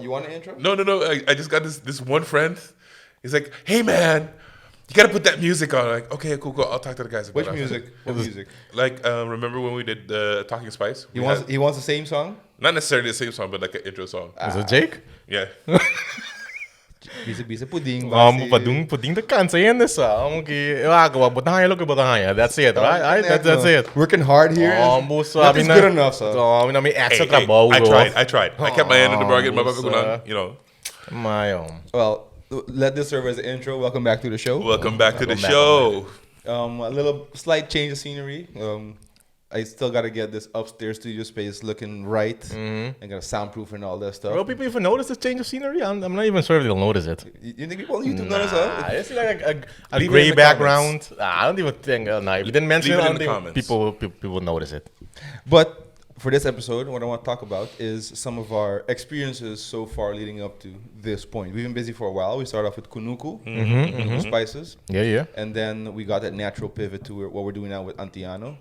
You want an intro? No. I just got this one friend. He's like, hey man, you gotta put that music on. I'm like, okay, cool. I'll talk to the guys about Which it. music? What music? Like, remember when we did the Talking Spice? He wants the same song? Not necessarily the same song, but like an intro song. Is it Jake? Yeah. Bisa puding. Puding the kan saying this. That's it, right? That's it. Working hard here. Nothing's good enough, so. I tried. I kept my hand in the bargain. You know. My own. Well, let this serve as an intro. Welcome back to the show. Welcome back to the show. A little slight change of scenery. I still got to get this upstairs studio space looking right. I got to soundproof and all that stuff. Will people even notice this change of scenery? I'm not even sure if they'll notice it. You think people on YouTube notice that? It's like a gray background. I don't even think. If you didn't mention it, I don't think people notice it. But for this episode, what I want to talk about is some of our experiences so far leading up to this point. We've been busy for a while. We started off with Kunuku, Kunuku spices. Yeah. And then we got that natural pivot to what we're doing now with Antiano.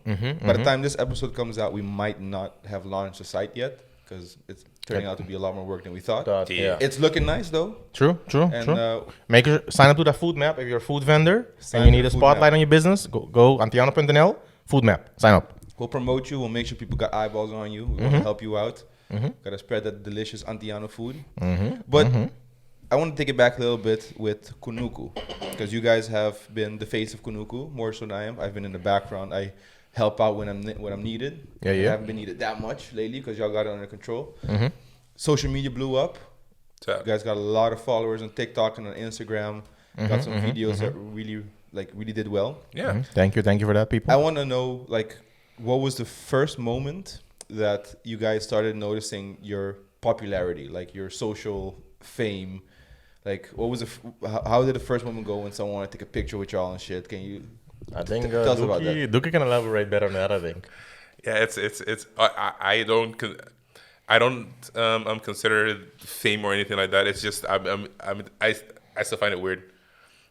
By the time this episode comes out, we might not have launched the site yet because it's turning out to be a lot more work than we thought. Yeah. It's looking nice though. True. And Sign up to the food map if you're a food vendor and you need a spotlight on your business. Go Antiano.nl, food map. Sign up. We'll promote you. We'll make sure people got eyeballs on you. We want to help you out. Got to spread that delicious Antiano food. But I want to take it back a little bit with Kunuku because you guys have been the face of Kunuku more so than I am. I've been in the background. I help out when I'm needed. Yeah. I haven't been needed that much lately because y'all got it under control. Social media blew up. You guys got a lot of followers on TikTok and on Instagram. Got some videos that really did well. Yeah. Thank you for that, people. I want to know what was the first moment that you guys started noticing your popularity, like your social fame? Like, what was how did the first moment go when someone wanted to take a picture with y'all and shit? Can you tell us about that? Duki can elaborate better on that, I think. Yeah, I don't consider fame or anything like that. It's just I still find it weird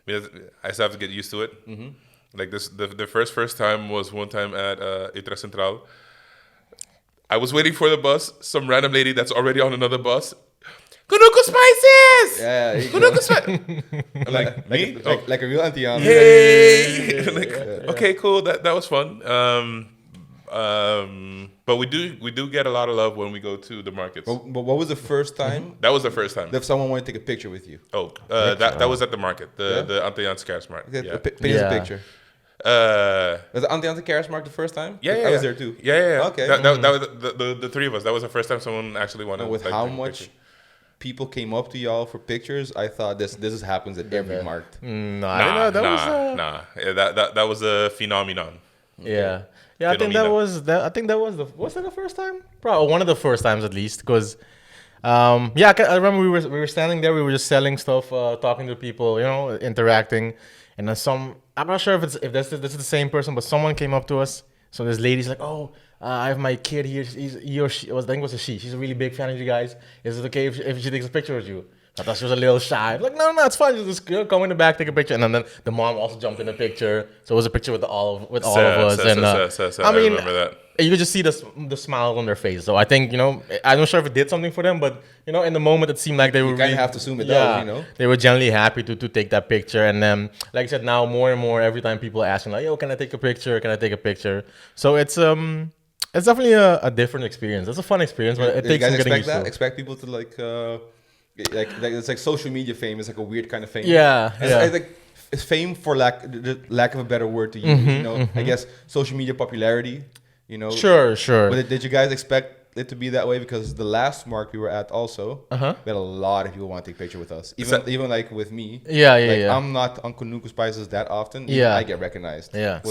because I still have to get used to it. Like the first time was one time at Utrecht Central. I was waiting for the bus. Some random lady that's already on another bus. Kunuku spices. Yeah, Kunuku spices. Like me, like a real Antiano. Hey, okay, cool. That was fun. But we do get a lot of love when we go to the markets. But what was the first time? That was the first time that someone wanted to take a picture with you. Oh, that was at the market, the Antiano Scarce Market. Okay, Yeah. paint us a picture. Was the Antiano Scarce Market the first time? Yeah, I was there too. Yeah. Okay. That was the three of us. That was the first time someone actually wanted. And with like, how take a much picture. people came up to y'all for pictures, I thought this happens at every market. Nah. Yeah, that was a phenomenon. Yeah. Yeah, I think that was that the first time? Probably one of the first times at least, because I remember we were standing there, we were just selling stuff, talking to people, interacting, and then I'm not sure if this is the same person, but someone came up to us. So this lady's like, I have my kid here. I think it was a she. She's a really big fan of you guys. Is it okay if she takes a picture with you? I thought she was a little shy. I'm like, no, it's fine. Just come in the back, take a picture. And then the mom also jumped in the picture. So it was a picture with all of us. I remember that. You could just see the smile on their face. So I think, I'm not sure if it did something for them, but, in the moment it seemed like they were kind of have to assume it does, They were generally happy to take that picture. And then, like I said, now more and more, every time people are asking, like, yo, can I take a picture? Can I take a picture? So it's definitely a different experience. It's a fun experience, but it takes some getting used to. Expect people to like it's like social media fame is like a weird kind of fame. Yeah. It's like it's fame for lack of a better word to use. I guess social media popularity. Sure. But did you guys expect it to be that way? Because the last mark we were at also, we had a lot of people want to take a picture with us. Even like with me. Yeah. I'm not on Kunuku Spices that often. Yeah. I get recognized. Yeah.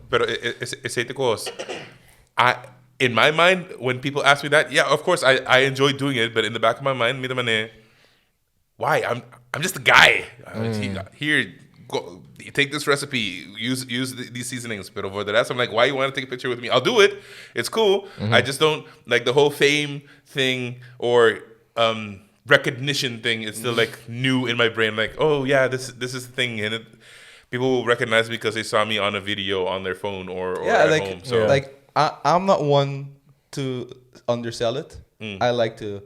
But it's the course. In my mind, when people ask me that, of course I enjoy doing it, but in the back of my mind, why? I'm just a guy. Here, go take this recipe. Use these seasonings. But over the rest, I'm like, why you want to take a picture with me? I'll do it. It's cool. I just don't like the whole fame thing or recognition thing. It's still like new in my brain. Like, oh yeah, this is the thing, and people will recognize me because they saw me on a video on their phone or at home. So I'm not one to undersell it. I like to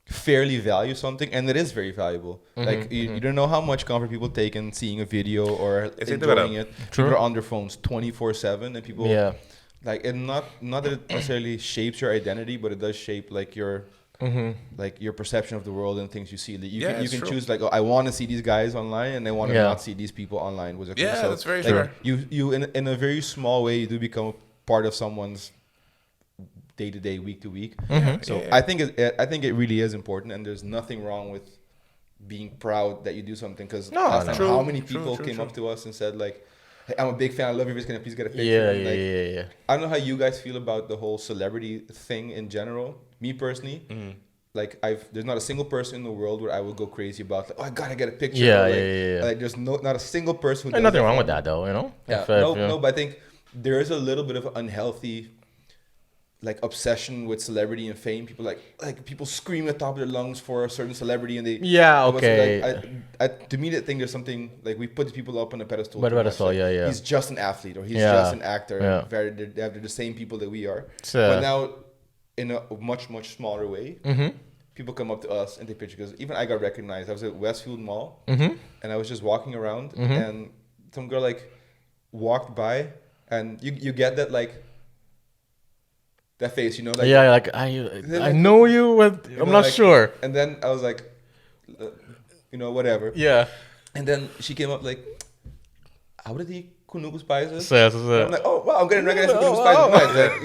fairly value something, and it is very valuable. Like you don't know how much comfort people take in seeing a video or enjoying it. True. People are on their phones 24/7, and people like it. Not that it necessarily shapes your identity, but it does shape like your perception of the world and things you see. You can choose like, oh, I want to see these guys online, and I want to not see these people online. So that's very true. You in a very small way, you do become a part of someone's day to day, week to week. I think it really is important, and there's nothing wrong with being proud that you do something. Because how many people came up to us and said like, hey, I'm a big fan. I love you. Can I please get a picture? Yeah. I don't know how you guys feel about the whole celebrity thing in general. Me personally, like there's not a single person in the world where I would go crazy about. Like, oh, I gotta get a picture. Like there's not a single person. There's nothing wrong with that, though. You know. Yeah. No, but I think there is a little bit of unhealthy, like, obsession with celebrity and fame. People like people scream at the top of their lungs for a certain celebrity, and they to me, I think there's something like we put people up on a pedestal. He's just an athlete, or he's just an actor. They're the same people that we are, but now in a much smaller way. People come up to us and take pictures. Because even I got recognized. I was at Westfield Mall, and I was just walking around, and some girl like walked by, and you get that like. That face, you know, like I know you, but I'm not sure. And then I was like, whatever. Yeah. And then she came up like, how did he Kunuku Spices? I'm like, oh wow, I'm getting recognized for Kunuku Spices. Like,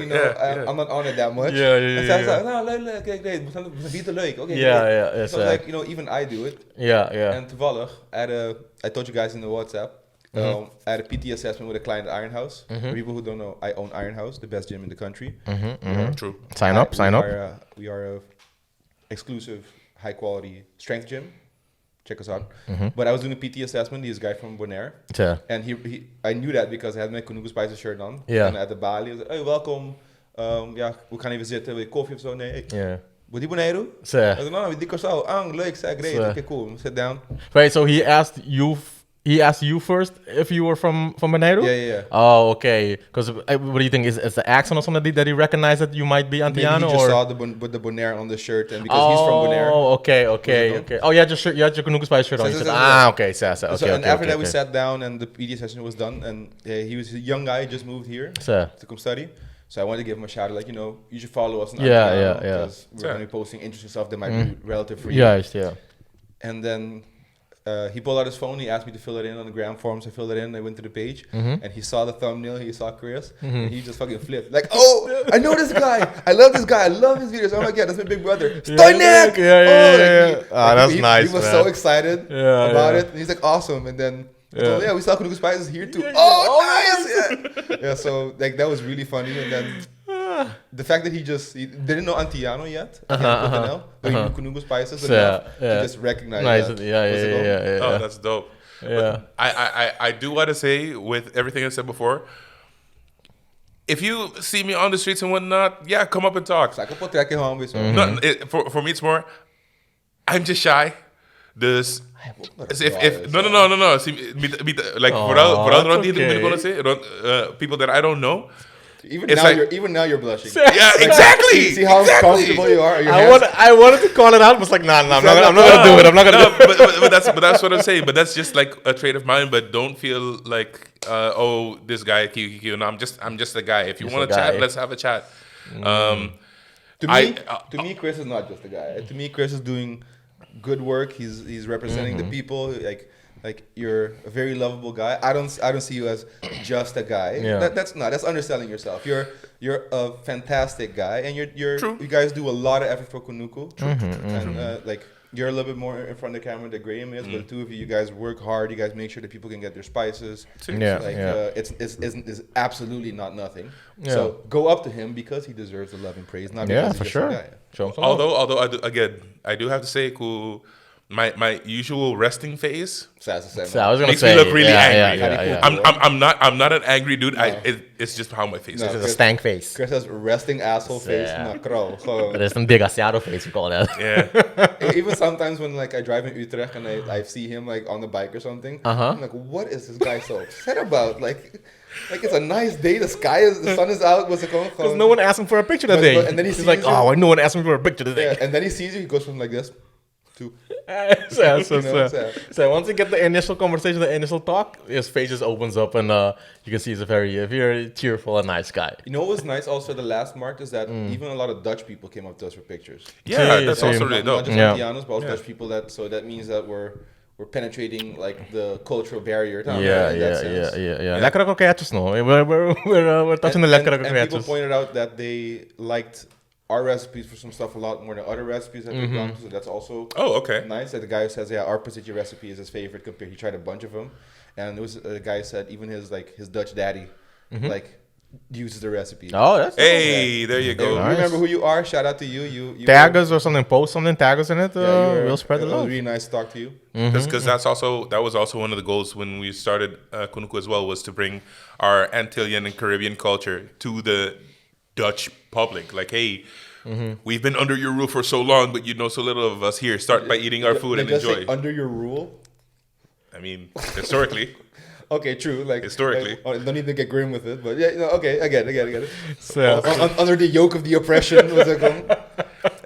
I'm not on it that much. Yeah. So I was like, no, okay, great. Okay. So like, even I do it. Yeah. And toevallig, I told you guys in the WhatsApp. I had a PT assessment with a client at Iron House. For people who don't know, I own Iron House, the best gym in the country. True. Sign up. We are a exclusive, high quality strength gym. Check us out. But I was doing a PT assessment. He's a guy from Bonaire. And I knew that because I had my Kunuku Spices shirt on. And at the Bali, I was like, hey, welkom. We gaan even zitten. Wil je koffie of zo? Nee. Wat die Bonaire? I was like, no, die Corsao. Leuk, zei great. Okay, cool. Sit down. Right, so he asked you first if you were from Bonaire? Yeah. Oh, okay. Because what do you think? Is the accent or something that he recognized that you might be Antiano? Maybe he just saw the Bonaire on the shirt, and because he's from Bonaire. Oh, okay. Oh, you had your Kunuku Spice shirt on. Okay. And after that, we sat down, and the PD session was done, and he was a young guy, just moved here to come study. So I wanted to give him a shout out, like, you should follow us on Antiano, because we're going to be posting interesting stuff that might be relative for you. Yeah. And then he pulled out his phone. He asked me to fill it in on the gram forms. I filled it in. I went to the page, and he saw the thumbnail. He saw Chris, and he just fucking flipped. Like, oh, I know this guy. I love this guy. I love his videos. Oh my god, that's my big brother. Stoinek! That's nice. He was so excited about it. And he's like, awesome. And then we saw Kunuku Spices here too. Nice. So like that was really funny. And then the fact that he didn't know Antiano yet, but he knew Kunuku Spices enough to just recognize that. Yeah. Oh, that's dope. Yeah. I do want to say, with everything I said before, if you see me on the streets and whatnot, come up and talk. For me, it's more, I'm just shy. Dus no. See, like vooral die people that I don't know. Even now you're blushing. Yeah, exactly. See how comfortable you are. I wanted to call it out, but it's like, I'm not gonna do it. I'm not gonna do it. But that's what I'm saying. But that's just like a trait of mine. But don't feel like, this guy, no, I'm just a guy. If you want to chat, let's have a chat. To me, Chris is not just a guy. To me, Chris is doing good work. He's representing the people. Like you're a very lovable guy. I don't see you as just a guy. That's underselling yourself. You're a fantastic guy, and you guys do a lot of effort for Kunuku. And like you're a little bit more in front of the camera than Graham is, but the two of you guys work hard. You guys make sure that people can get their spices. It's absolutely not nothing. So go up to him because he deserves the love and praise, not because he's just a guy. Although I do have to say, my usual resting face makes me look really angry. I'm not an angry dude. It's just how my face is. It's a stank face. Chris has resting asshole face. But it's a big asiado face, we call that. Yeah. Even sometimes when like I drive in Utrecht and I see him like on the bike or something, I'm like, what is this guy so upset about? Like, Like, it's a nice day. The sun is out. Because no one asked him for a picture that day. And then he's like, oh, no one asked me for a picture today. Yeah, and then he sees you. He goes from like this to. So once you get the initial conversation, the initial talk, his face just opens up, and you can see he's a very cheerful and nice guy. You know what was nice also the last mark is that even a lot of Dutch people came up to us for pictures. Yeah, that's also really Not dope. just Antianos, but also Dutch people that means that we're penetrating like the cultural barrier. Yeah. Lekkere kroketjes, no. We're touching the lekkere and people kroketjes. pointed out that they liked our recipes for some stuff a lot more than other recipes that we've gone to, so that's also nice. That the guy who says, yeah, our Pacific recipe is his favorite compared. He tried a bunch of them, and there was a guy who said even his Dutch daddy like uses the recipe. Oh, that's there you go. Nice. Remember who you are. Shout out to you. You tag us or something. Post something. Tag us in it. We'll spread the It love. was really nice to talk to you. Because that was also one of the goals when we started Kunuku as well, was to bring our Antillean and Caribbean culture to the Dutch public. Like, hey, we've been under your roof for so long, but you know so little of us here. Start by eating our food and Just enjoy. say under your rule. I mean, historically. Okay, true. Like Historically. don't need to get grim with it, but yeah, no, okay, I get it. So, Under the yoke of the oppression, was it called?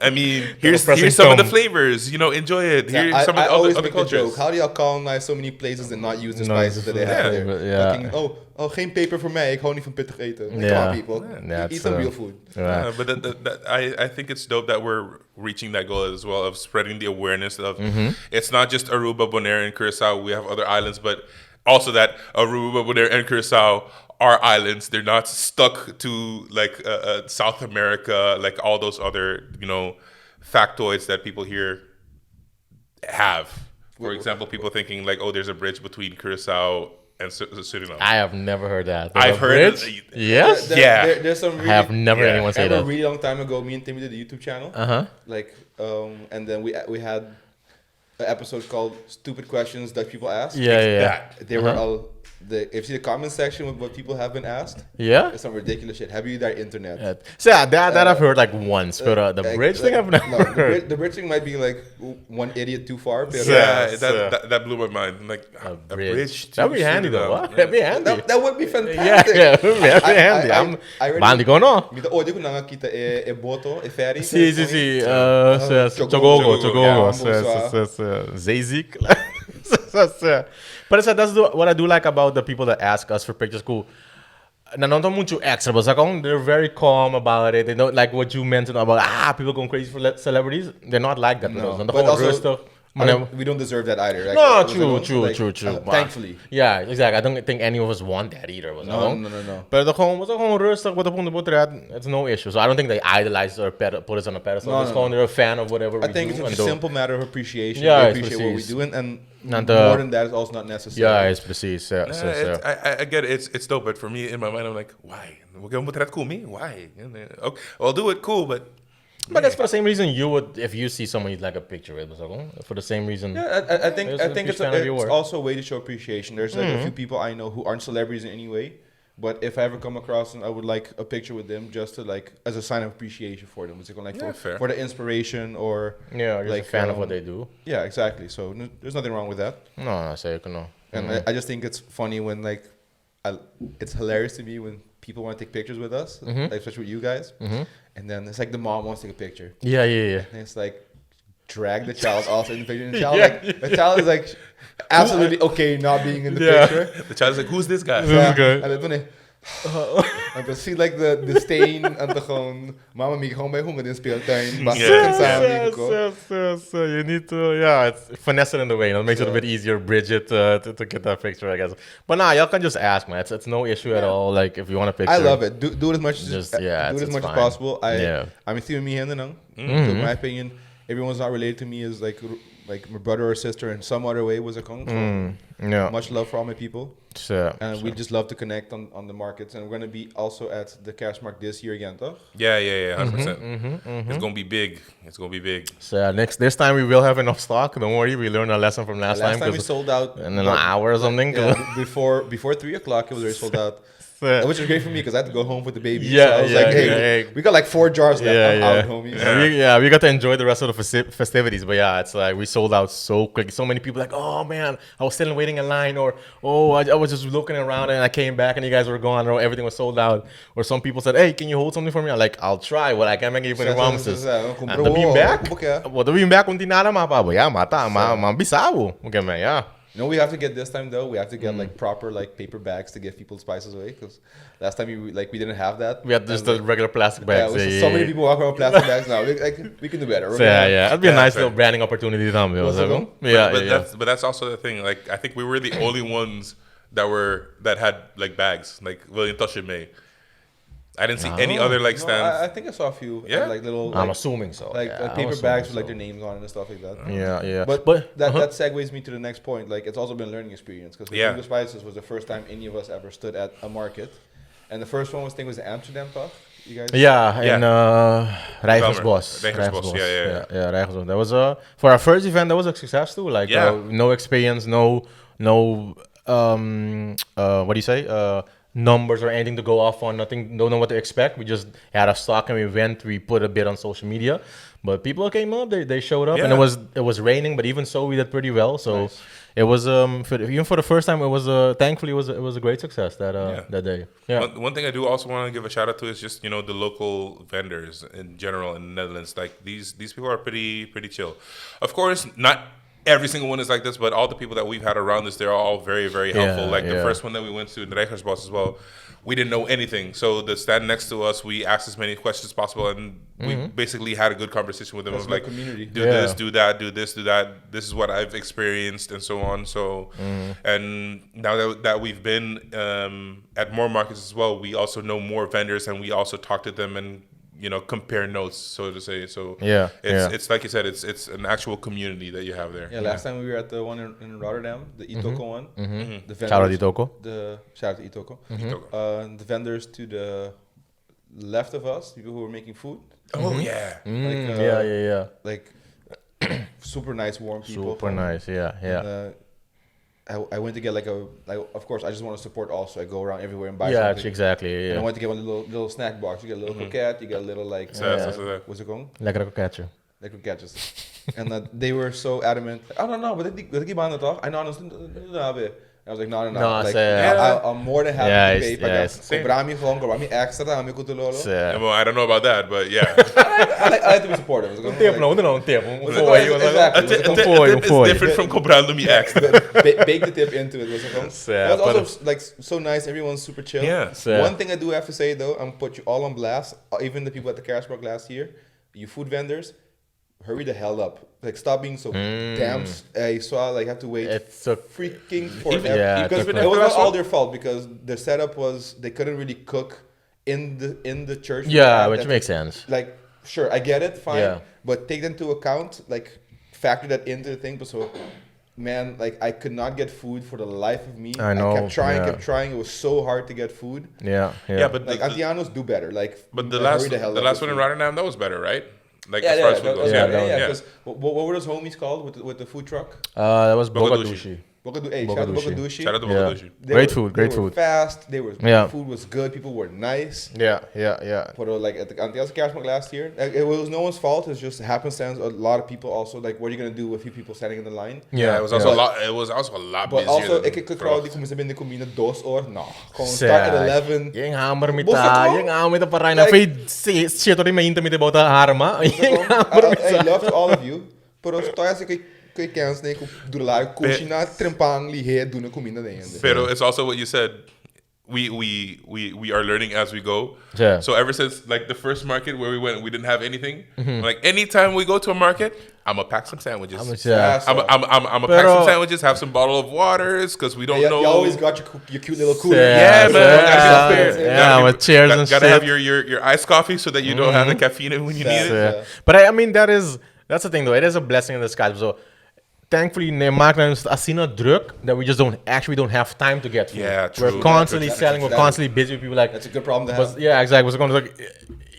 I mean, here's Oppressing some of the tongue. flavors. Enjoy it. Here's some I of always the other make the joke. cultures. How do y'all colonize so many places and not use the No, spices that they have yeah. there? Yeah. Fucking, geen peper voor mij. Ik hou niet van pittig eten. Like, Yeah. come on, people. Yeah, Eat some real food. But I think it's dope that we're reaching that goal as well of spreading the awareness of it's not just Aruba, Bonaire, and Curacao. We have other islands, but also that Aruba, Bonaire, and Curacao are islands. They're not stuck to like South America, like all those other factoids that people here have. For example, people thinking like, oh, there's a bridge between Curacao and Suriname. I have never heard that. I've heard it. Yes? There's some really, I have never anyone say a that. really long time ago, me and Timmy did a YouTube channel. Like, and then we had an episode called "Stupid Questions That People Ask." Yeah. They were all if you see the comment section with what people have been asked. Yeah? It's some ridiculous shit. Have you that internet? So yeah, that I've heard like once, but the bridge thing I've never heard. The bridge thing might be like one idiot too far. But That blew my mind. I'm like a bridge. That'd be handy though. What? That'd be handy. That would be fantastic. Yeah, that'd be handy. I'm Bandi ko no. Mita di ko nakakita boto, ferry. Si. Chogogo. Zazik. But that's what I do like about the people that ask us for pictures. Cool. Não tão muito extra, but they're very calm about it. They don't like what you mentioned about people going crazy for celebrities. They're not like that. No. But also, we don't deserve that either. Like, no, true. Thankfully. Yeah, exactly. I don't think any of us want that either. No. But was gewoon rustig wat op de boterhad. It's no issue. So I don't think they idolize or put us on a pedestal. It's gewoon they're a fan of whatever we do. I think it's a simple matter of appreciation. Yeah, we appreciate what we do, and more than that is also not necessary. Yeah, it's precies. I get it. It's dope, but for me, in my mind, I'm like, why? We're going to put that cool me? Why? Okay, I'll do it cool, but that's for the same reason you would if you see someone you'd like a picture with. For the same reason. Yeah, I think it's also a way to show appreciation. There's like a few people I know who aren't celebrities in any way, but if I ever come across them, I would like a picture with them just to like as a sign of appreciation for them. It's like for the inspiration or you're like a fan of what they do. Yeah, exactly. So there's nothing wrong with that. No, zeker no. And I just think it's funny when like it's hilarious to me when people want to take pictures with us, like especially with you guys. And then it's like the mom wants to take a picture. Yeah. And it's like drag the child also in the picture. And the child is like absolutely okay not being in the picture. The child's like, who's this guy? En dan en dan zie je like de stain en dan gewoon mama me gewoon bij honger in speeltuin. So you need to it's finesse it in the way. It makes it a bit easier, Bridget, to get that picture, I guess. But y'all can just ask, man. It's no issue at all. Like if you want a picture, I love it. Do it as much as possible. I'm with me in my opinion, everyone's not related to me is like my brother or sister in some other way was a Kong. Much love for all my people. We just love to connect on the markets. And we're going to be also at the Cash Mark this year again, toch? Yeah, 100%. It's going to be big. So this time we will have enough stock. Don't worry, we learned a lesson from last time. Last time we sold out in an hour or something. Yeah, before 3 o'clock, it was already sold out. Which is great for me because I had to go home with the baby. Yeah, so I was yeah, like, hey, we got like 4 jars left. I'm out, homies. We got to enjoy the rest of the festivities. But yeah, it's like we sold out so quick. So many people like, oh man, I was still waiting in line, or I was just looking around and I came back and you guys were gone, or everything was sold out. Or some people said, hey, can you hold something for me? I'm like, I'll try. Well, I can't make any promises. The beanbag? What the beanbag kung tinala mapa? Yeah, mata, bisabo. Okay, man, yeah. You know, we have to get this time though. We have to get like proper like paper bags to give people spices away because last time we didn't have that. We had just the regular plastic bags. Yeah, so many people walk around with plastic bags now. We can do better. So, yeah, that'd be a nice little branding opportunity. But that's also the thing. Like, I think we were the only ones that had like bags, like William Toshime. I didn't see any other like stands. I think I saw a few. Yeah, like little. I'm assuming so. Like paper bags with like their names on it and stuff like that. Yeah. But that segues me to the next point. Like, it's also been a learning experience because Bingo Spices was the first time any of us ever stood at a market, and the first one was Amsterdam, toch? You guys? Yeah, in Rijgersbos. Rijgersbos. Yeah. Rijgersbos. That was for our first event. That was a success too. Like, no experience, no. What do you say? Numbers or anything to go off on, nothing, don't know what to expect. We just had a stock and we went, we put a bit on social media, but people came up, they showed up, and it was raining, but even so we did pretty well. So it was even for the first time, it was thankfully it was a great success that day. Yeah. One thing I do also want to give a shout out to is just the local vendors in general in the Netherlands. Like, these people are pretty chill. Of course, not every single one is like this, but all the people that we've had around us, they're all very, very helpful. The first one that we went to in the Rijgersbos as well, we didn't know anything. So the stand next to us, we asked as many questions as possible, and we basically had a good conversation with them. It was like, community. Do this, do that, do this, do that. This is what I've experienced, and so on. So, and now that we've been at more markets as well, we also know more vendors, and we also talk to them and compare notes, so to say. So it's like you said, it's an actual community that you have there. Yeah, last time we were at the one in Rotterdam, the Itoko one. The vendors, shout out Itoko. Shout out to Itoko. The vendors to the left of us, people who were making food. Oh yeah. Like super nice, warm people. Super nice, yeah. And, I went to get of course I just want to support also. I go around everywhere and buy something. Yeah, exactly. And I went to get one little snack box. You get a little coquette, you get a little what's it called? Lekkere coquetje. Lekkere coquetjes. And they were so adamant. I don't know, but dat ik baan toch? I know, I was like, no. Like, I'm more than happy to pay. Comprar me extra, I don't know about that, but yeah. I like to be supportive. Een tip. It's different from comprando me extra. Bake the tip into it. It was also like so nice. Everyone's super chill. Yeah. One thing I do have to say though, I'm gonna put you all on blast. Even the people at the Kerstmarkt last year, you food vendors, hurry the hell up. Like, stop being so damn. I saw have to wait. It's a freaking forever. Because it was not all their fault because the setup was they couldn't really cook in the church. Yeah, which makes sense. Like, sure, I get it, fine. But take that into account, factor that into the thing. But so, man, I could not get food for the life of me. I know. I kept trying. It was so hard to get food. Yeah. But Antianos do better. But the last one in Rotterdam, that was better, right? Like, as far as food goes. Because what were those homies called with the food truck? That was Bogadushi. Shout out to Bogadushi. Great food. They were fast. Food was good. People were nice. Yeah. For at the Antiano's Kerstmarkt last year, it was no one's fault. It's just happenstance. A lot of people also what are you gonna do with a few people standing in the line? Yeah, it was also a lot. It was also a lot busier. But also, ik crowd die começa a combina 2 horas. No, start at 11. Yung hammer mita paray na feed shit ori may intimate about harma. I love all of you. Pero Pero it's also what you said. We are learning as we go. Yeah. So ever since the first market where we went, we didn't have anything. Anytime we go to a market, I'm gonna pack some sandwiches. I'm gonna pack some sandwiches, have some bottle of waters because we don't know. You always got your cute little cooler. Yeah, man. With chairs and shit. Gotta have your iced coffee so that you don't have the caffeine when you need it. But I mean that's the thing though. It is a blessing in disguise. So thankfully, Asina druk that we just don't have time to get food. Yeah, true. We're constantly selling. We're constantly busy with people. That's a good problem to have. Yeah, exactly. We're going to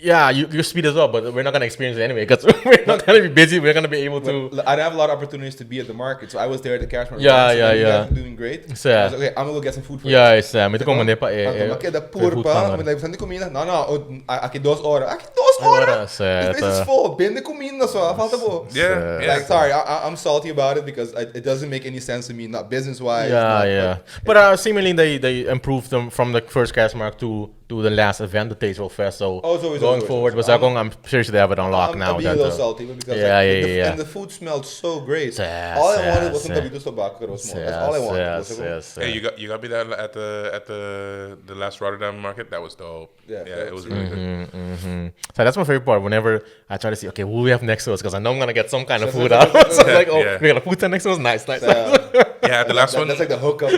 Yeah, you speed us up, but we're not gonna experience it anyway because we're not gonna be busy. We're gonna be able to. I have a lot of opportunities to be at the market, so I was there at the cash market. Yeah, once, yeah, and you yeah. guys are doing great. So, I was like, okay, I'm gonna go get some food for you. Yeah, it's me to come pa Aqui da purpa, mas você não comida. Não, aqui 2 horas. Aqui 2 horas. This place is full. Bem de comida só, falta boa. Yeah, yeah. Like, sorry, I'm salty about it because it doesn't make any sense to me, not business-wise. Yeah. But seemingly they improved them from the first cash mark to the last event, the Tasteful Fest. So going forward, I'm seriously they have it on lock now. I'm being a little salty because and the food smelled so great. All I wanted was some Doritos tobacco. That's all I wanted. Yes. Hey, you got me there at the last Rotterdam market. That was dope. Yeah, it was really good. So that's my favorite part. Whenever I try to see, okay, what do we have next to us? Because I know I'm gonna get some kind of food out. So like, we got a food tent next to us. Nice. Yeah, at the last one. That's like the hookup.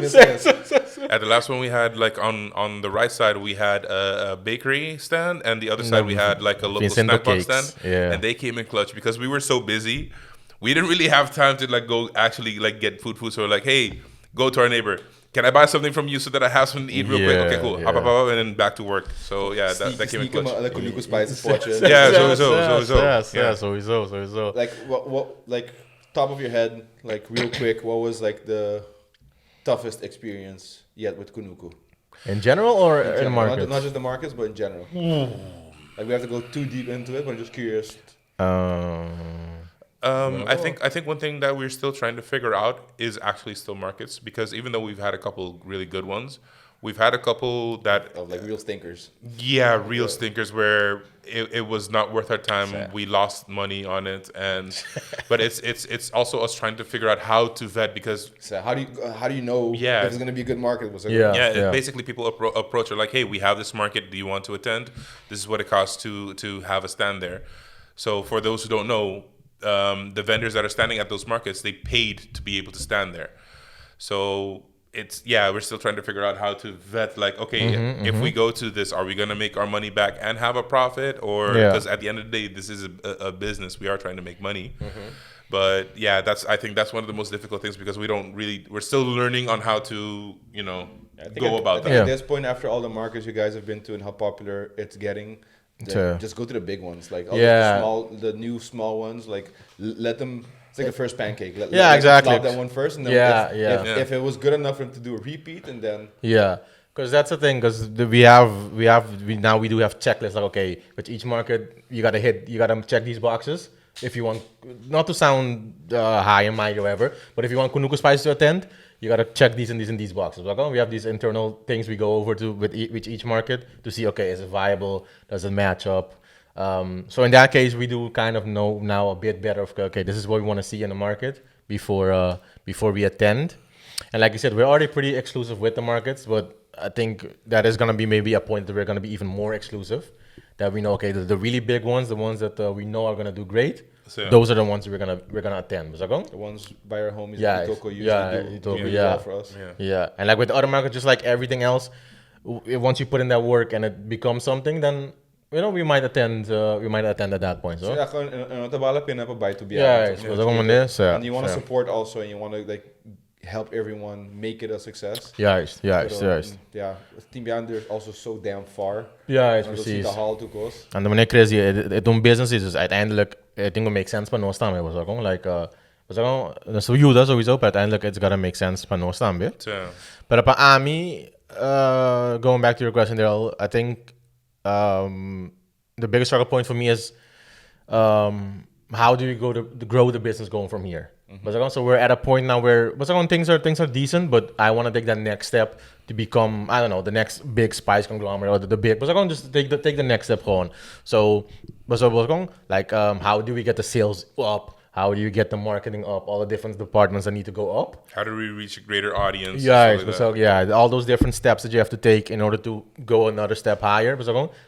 At the last one, we had like on the right side we had a bakery stand, and the other side we had like a local snack box stand. Yeah. And they came in clutch because we were so busy. We didn't really have time to like go actually like get food. So we're like, hey, go to our neighbor. Can I buy something from you so that I have something to eat real quick? Okay, cool. Hop, and then back to work. So yeah, that came in clutch. Sowieso. Like what like top of your head, like real quick, what was like the toughest experience yet with Kunuku? In general or in markets? Not just the markets, but in general. Like we have to go too deep into it, but I'm just curious. I think one thing that we're still trying to figure out is actually still markets, because even though we've had a couple really good ones, we've had a couple that like real stinkers. Yeah, real stinkers where it was not worth our time. Sad. We lost money on it, but it's also us trying to figure out how to vet, because so how do you know if it's gonna be a good market? Basically people approach are like, hey, we have this market. Do you want to attend? This is what it costs to have a stand there. So for those who don't know, the vendors that are standing at those markets, they paid to be able to stand there. So we're still trying to figure out how to vet, like, okay, if we go to this, are we going to make our money back and have a profit? Or because at the end of the day, this is a business. We are trying to make money. But yeah, I think that's one of the most difficult things, because we're still learning on how to, go about that. At this point, after all the markets you guys have been to and how popular it's getting, just go to the big ones, like the new small ones, like let them. It's like the first pancake. Exactly. Flop that one first, and then if it was good enough for him to do a repeat, and then because that's the thing. Because we do have checklists. Like, okay, with each market, you gotta check these boxes if you want, not to sound high and mighty or whatever, but if you want Kunuku Spice to attend, you gotta check these and these boxes. Like, we have these internal things we go over to with each market to see, okay, is it viable? Does it match up? So in that case, we do kind of know now a bit better of, okay, this is what we want to see in the market before we attend. And like you said, we're already pretty exclusive with the markets, but I think that is going to be maybe a point that we're going to be even more exclusive. That we know, okay, the really big ones, the ones that we know are going to do great, those are the ones we're gonna attend. The ones by our homies, Itoko usually do really well for us. Yeah, and like with the other markets, just like everything else, once you put in that work and it becomes something, then we might attend at that point. So yeah, gewoon bij to be and you want to support also, and you want to like help everyone make it a success. Juist. Team behind is also so damn far. Juist, precies. De hal toe kost. En de manier crazy, het doen business is dus uiteindelijk, I think it makes sense para nós também, was gewoon like so ajuda sowieso, maar uiteindelijk it's gotta make sense para nós também. But para Ami, going back to your question there, I think the biggest struggle point for me is how do you go to grow the business going from here? So we're at a point now where things are decent, but I want to take that next step to become, I don't know, the next big spice conglomerate or the big. But just take the next step on. So like how do we get the sales up? How do you get the marketing up? All the different departments that need to go up. How do we reach a greater audience? All those different steps that you have to take in order to go another step higher.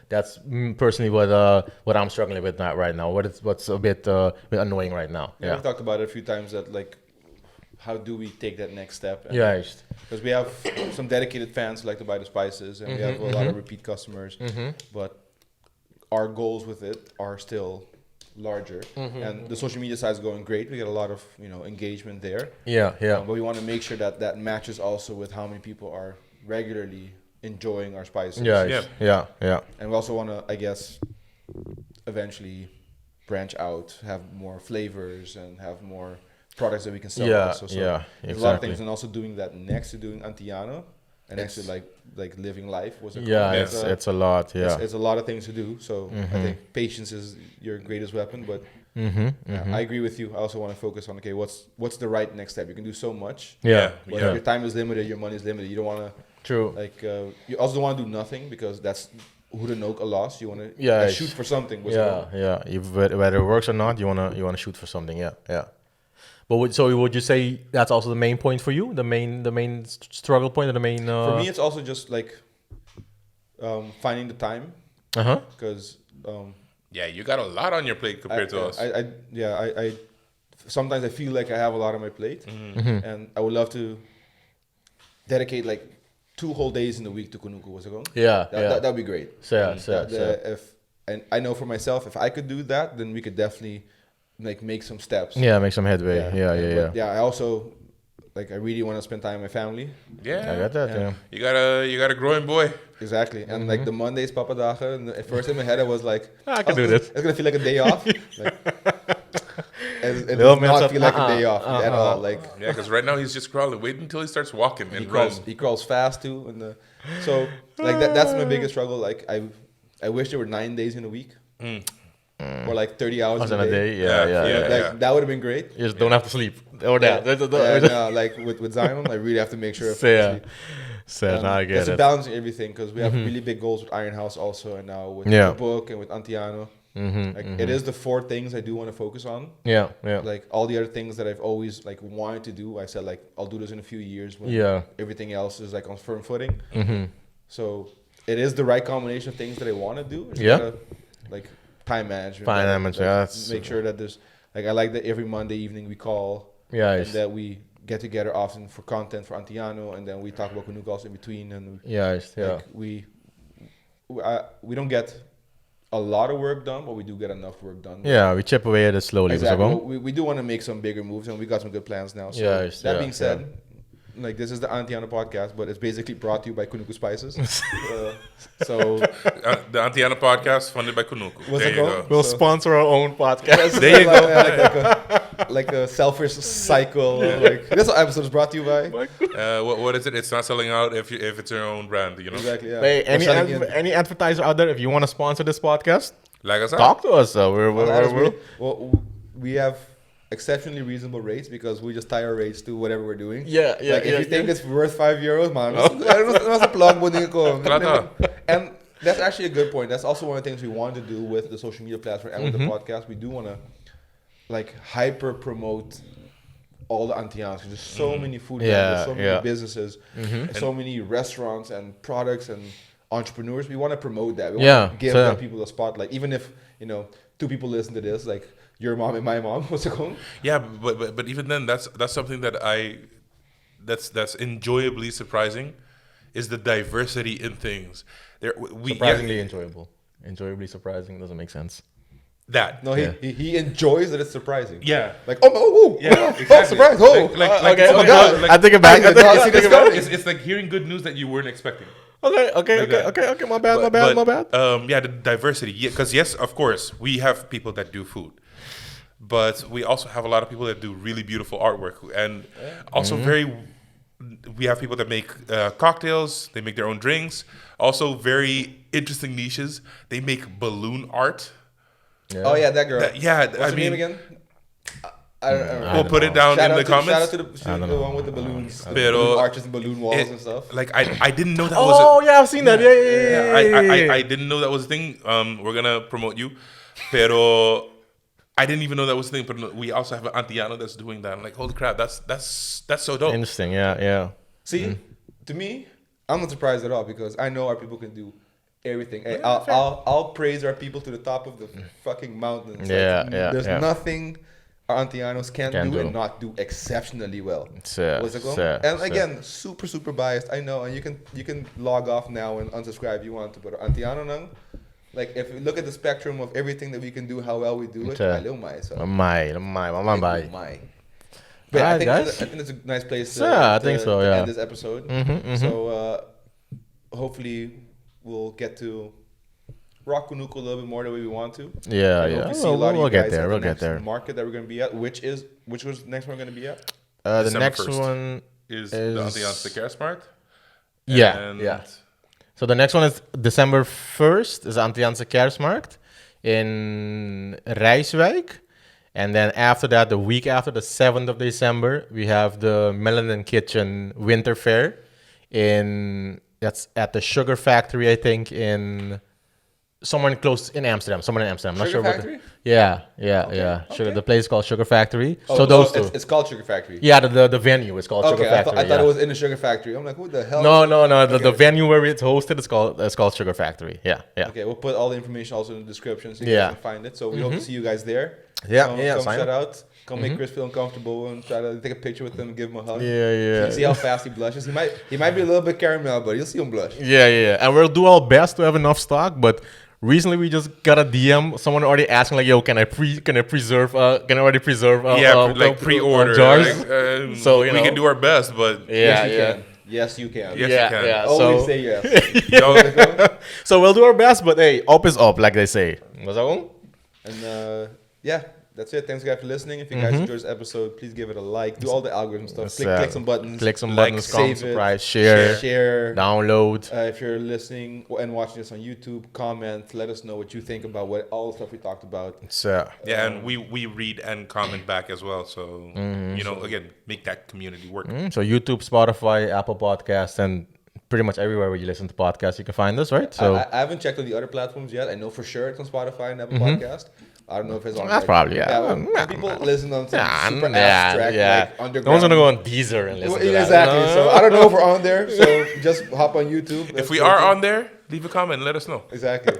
That's personally what I'm struggling with right now. What's a bit annoying right now. Yeah, we've talked about it a few times, that like, how do we take that next step? Because we have some dedicated fans who like to buy the spices, and we have a lot of repeat customers, but our goals with it are still larger, and the social media side is going great. We get a lot of engagement there. But we want to make sure that matches also with how many people are regularly enjoying our spices. Yeah. And we also want to, I guess, eventually branch out, have more flavors, and have more products that we can sell. Yeah, also. So yeah, there's a lot of exactly. things, and also doing that next to doing Antiano, and next to like living life was a Yeah, it's a lot. Yeah. it's a lot of things to do. So I think patience is your greatest weapon. But I agree with you. I also want to focus on what's the right next step. You can do so much. Yeah. But your time is limited. Your money is limited. You don't want to True. you also don't want to do nothing because that's who the noke a loss. You want to shoot for something. Yeah. Whether it works or not, you wanna shoot for something. Yeah. But would you say that's also the main point for you? The main struggle point, or the main? For me, it's also just like finding the time. Because you got a lot on your plate compared to us. I sometimes I feel like I have a lot on my plate, and I would love to dedicate like 2 whole days in the week to Kunuku. Was it going? That'd be great. And I know for myself, if I could do that, then we could definitely make some steps. Yeah, make some headway. Yeah. I also I really want to spend time with my family. Yeah, I got that. Yeah. You got a growing boy. Exactly. And the Mondays, Papa Dagen, and at first in my head I was like, I can do this. It's gonna feel like a day off. It does not feel like a day off at all. Because right now he's just crawling. Wait until he starts walking and he crawls fast too. And so that's my biggest struggle. I wish there were 9 days in a week. Or 30 hours in a day. Yeah. That would have been great. You just don't have to sleep. Or that. With Zion, I really have to make sure. I get it's it. balancing everything because we have really big goals with Iron House also, and now with the book and with Antiano. It is the 4 things I do want to focus on. Yeah. All the other things that I've always wanted to do, I said I'll do this in a few years when everything else is on firm footing. So it is the right combination of things that I want to do. It's gotta, time management. Make sure that there's I like that every Monday evening we call. And that we get together often for content for Antiano, and then we talk about Kunuku also in between. And we don't get a lot of work done, but we do get enough work done. Yeah, we chip away at it slowly. Exactly. We do want to make some bigger moves, and we got some good plans now. So that being said, this is the Antiano podcast, but it's basically brought to you by Kunuku Spices. The Antiano podcast funded by Kunuku. There you go. We'll sponsor our own podcast. There you go. Like a selfish cycle. This episode is brought to you by. What is it? It's not selling out if it's your own brand. Exactly. Yeah. Hey, any advertiser out there, if you want to sponsor this podcast, like us, talk to us. We have exceptionally reasonable rates because we just tie our rates to whatever we're doing. If you think it's worth €5, man, that's a plug. And that's actually a good point. That's also one of the things we want to do with the social media platform and with the podcast. We do want to hyper promote all the Antianos. There's so many food vendors, so many businesses, so many restaurants and products and entrepreneurs. We want to promote that. We want to give them people a spotlight. Even if 2 people listen to this, your mom and my mom, what's it called? Yeah, but even then, that's something that's enjoyably surprising, is the diversity in things. Surprisingly enjoyable. Enjoyably surprising doesn't make sense. He enjoys that it's surprising. Yeah. Exactly. Surprise! Oh my God! I take it back. It's like hearing good news that you weren't expecting. Okay. My bad. The diversity. Because yes, of course, we have people that do food. But we also have a lot of people that do really beautiful artwork, and also we have people that make cocktails. They make their own drinks. Also, very interesting niches. They make balloon art. Yeah. Oh yeah, that girl. What's her name again? I don't know. We'll put it down in the comments. Shout out to the one with the balloons, balloon arches and balloon walls and stuff. I didn't know that was. Oh yeah, I've seen that. Yeah. I didn't know that was a thing. We're gonna promote you, pero I didn't even know that was a thing. But we also have an Antiano that's doing that. I'm like, holy crap, that's so dope. Interesting. Yeah. See, to me, I'm not surprised at all because I know our people can do everything. Hey, I'll praise our people to the top of the fucking mountains. There's nothing our Antianos can do and not do exceptionally well. What's it called? And again, super biased. I know, and you can log off now and unsubscribe if you want to. But Antiano nang, if you look at the spectrum of everything that we can do, how well we do it, But I think it's a nice place to end this episode. So hopefully we'll get to rock Kunuku a little bit more the way we want to. Yeah, I hope yeah. to see a lot of We'll you get guys there. at the We'll get next there. market that we're going to be at. Which was the next one we're going to be at? The December next 1st one is is the Antiano Kerstmarkt. Yeah, And yeah. So the next one is December 1st, is Antiaanse Kerstmarkt in Rijswijk. And then after that, the week after, the 7th of December, we have the Melanin Kitchen Winter Fair that's at the Sugar Factory, I think, somewhere close in Amsterdam. Somewhere in Amsterdam. Not Sugar sure Factory? Yeah. Okay. Sugar. The place is called Sugar Factory. Oh, so those two. It's called Sugar Factory. Yeah, the venue is called Sugar Okay, Factory. I thought it was in the Sugar Factory. I'm like, who the hell? No. The Okay. venue where it's hosted is called Sugar Factory. Yeah. Okay, we'll put all the information also in the description so you Yeah. guys can find it. So we hope to see you guys there. Yeah, Come sign shout up. out. Come make Chris feel uncomfortable and try to take a picture with him and give him a hug. Yeah. See how fast he blushes. He might be a little bit caramel, but you'll see him blush. Yeah. And we'll do our best to have enough stock, but recently we just got a DM. Someone already asking like, "Yo, can I preserve? Can I already preserve? Pre-order jars." Like, So, we can do our best, but Yes, you can. Yes, you can. Yeah. Always So, say yes. so we'll do our best, but hey, up is up, like they say. Was that one? And that's it. Thanks, guys, for listening. If you guys enjoyed this episode, please give it a like. Do all the algorithm stuff. Click some buttons. Click some Like, buttons. save Comment, it, subscribe, share, download. If you're listening and watching this on YouTube, comment. Let us know what you think about all the stuff we talked about. So and we read and comment back as well. So again, make that community work. so YouTube, Spotify, Apple Podcasts, and pretty much everywhere where you listen to podcasts, you can find us, right? So I haven't checked on the other platforms yet. I know for sure it's on Spotify and Apple Podcast. I don't know if it's on. That's probably when people listen on some super abstract, like underground. No one's gonna go on Deezer and listen to that. Exactly. So I don't know if we're on there. So just hop on YouTube. If we are on there, leave a comment. Let us know. Exactly.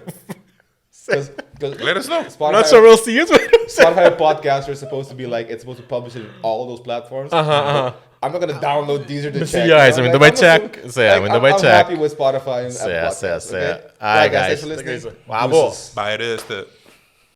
Let us know. Spotify, Not sure we'll see it. Spotify podcasts are supposed to be like it's supposed to publish it in all those platforms. I'm not gonna download Deezer to check. guys, I mean, the way check. I'm happy with Spotify and Apple Podcasts. Say. Okay? All right, Thanks guys. for listening. Wow, Deuces. Bye, it is the.